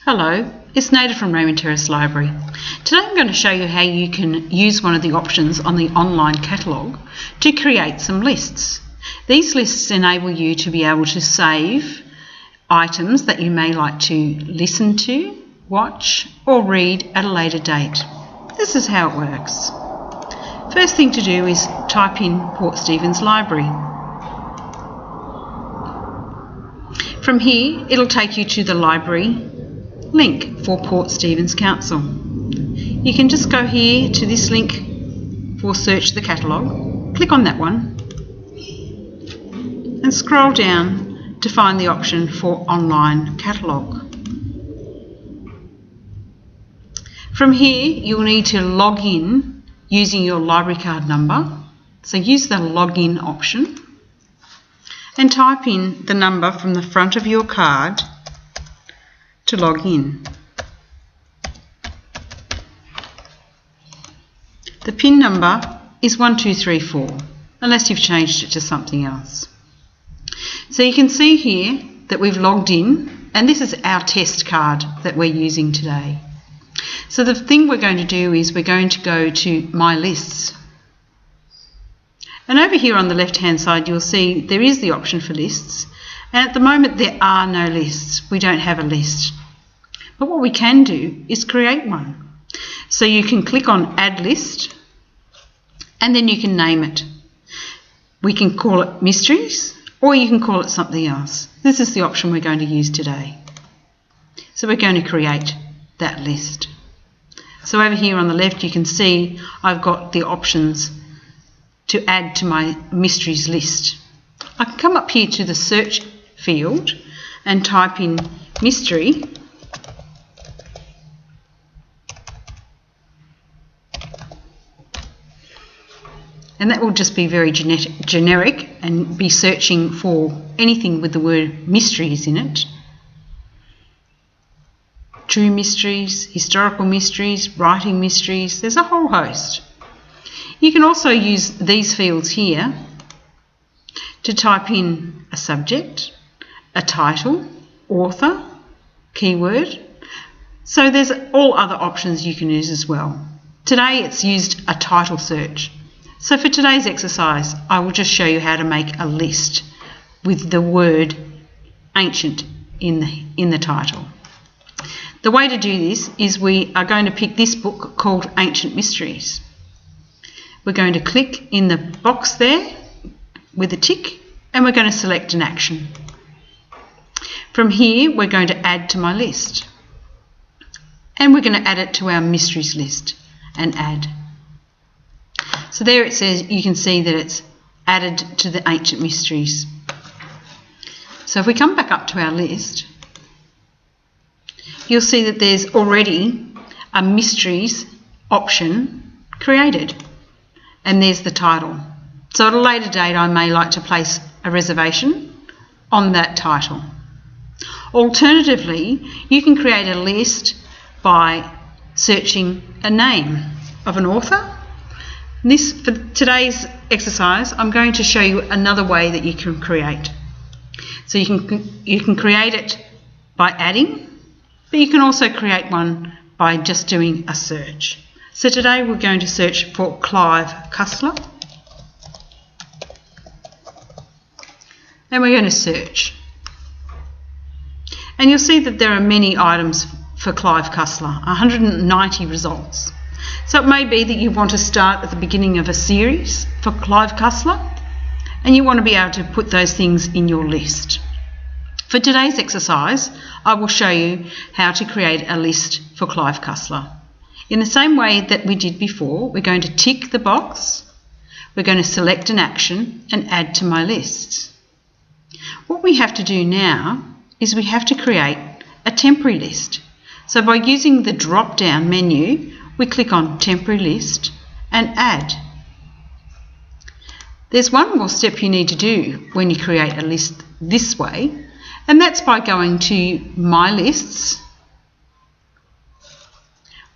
Hello, it's Nada from Raymond Terrace Library. Today I'm going to show you how you can use one of the options on the online catalogue to create some lists. These lists enable you to be able to save items that you may like to listen to, watch or read at a later date. This is how it works. First thing to do is type in Port Stephens Library. From here it'll take you to the library link for Port Stephens Council. You can just go here to this link for search the catalogue, click on that one and scroll down to find the option for online catalogue. From here you'll need to log in using your library card number, so use the login option and type in the number from the front of your card to log in. The PIN number is 1234 unless you've changed it to something else. So you can see here that we've logged in and this is our test card that we're using today. So the thing we're going to do is we're going to go to My Lists. And over here on the left hand side you'll see there is the option for lists, and at the moment there are no lists. We don't have a list. But what we can do is create one. So you can click on Add List and then you can name it. We can call it Mysteries or you can call it something else. This is the option we're going to use today. So we're going to create that list. So over here on the left you can see I've got the options to add to my mysteries list. I can come up here to the search field and type in mystery, and that will just be very generic and be searching for anything with the word mysteries in it. True mysteries, historical mysteries, writing mysteries, there's a whole host. You can also use these fields here to type in a subject, a title, author, keyword. So there's all other options you can use as well. Today it's used a title search. So for today's exercise I will just show you how to make a list with the word ancient in the title. The way to do this is we are going to pick this book called Ancient Mysteries. We're going to click in the box there with a tick and we're going to select an action. From here we're going to add to my list and we're going to add it to our mysteries list and add. So there it says, you can see that it's added to the ancient mysteries. So if we come back up to our list, you'll see that there's already a mysteries option created. And there's the title. So at a later date I may like to place a reservation on that title. Alternatively, you can create a list by searching a name of an author. For today's exercise I'm going to show you another way that you can create. So you can create it by adding, but you can also create one by just doing a search. So today we're going to search for Clive Cussler and we're going to search. And you'll see that there are many items for Clive Cussler, 190 results. So it may be that you want to start at the beginning of a series for Clive Cussler and you want to be able to put those things in your list. For today's exercise I will show you how to create a list for Clive Cussler. In the same way that we did before, we're going to tick the box, we're going to select an action and add to my list. What we have to do now is we have to create a temporary list. So by using the drop down menu we click on temporary list and add. There's one more step you need to do when you create a list this way, and that's by going to My Lists.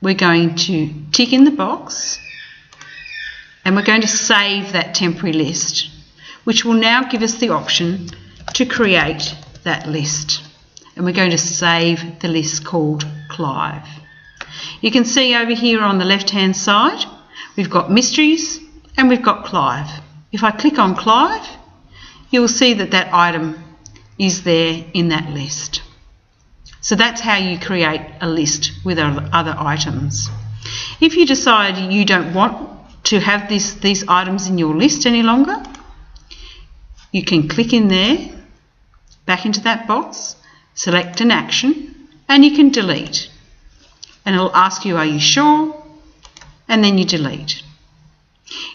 We're going to tick in the box and we're going to save that temporary list, which will now give us the option to create that list. and we're going to save the list called Clive. You can see over here on the left-hand side, we've got mysteries and we've got Clive. If I click on Clive, you'll see that that item is there in that list. So that's how you create a list with other items. If you decide you don't want to have these items in your list any longer, you can click in there, back into that box, select an action, and you can delete. And it'll ask you, are you sure? And then you delete.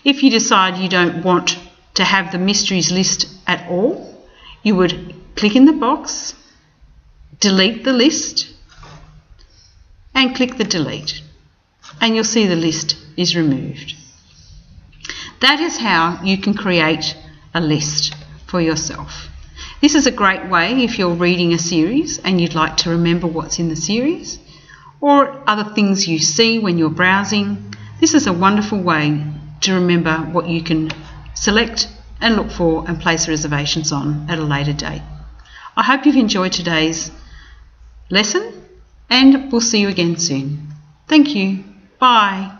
If you decide you don't want to have the mysteries list at all, you would click in the box, delete the list, and click the delete. And you'll see the list is removed. That is how you can create a list for yourself. This is a great way if you're reading a series and you'd like to remember what's in the series, or other things you see when you're browsing. This is a wonderful way to remember what you can select and look for and place reservations on at a later date. I hope you've enjoyed today's lesson, and we'll see you again soon. Thank you. Bye.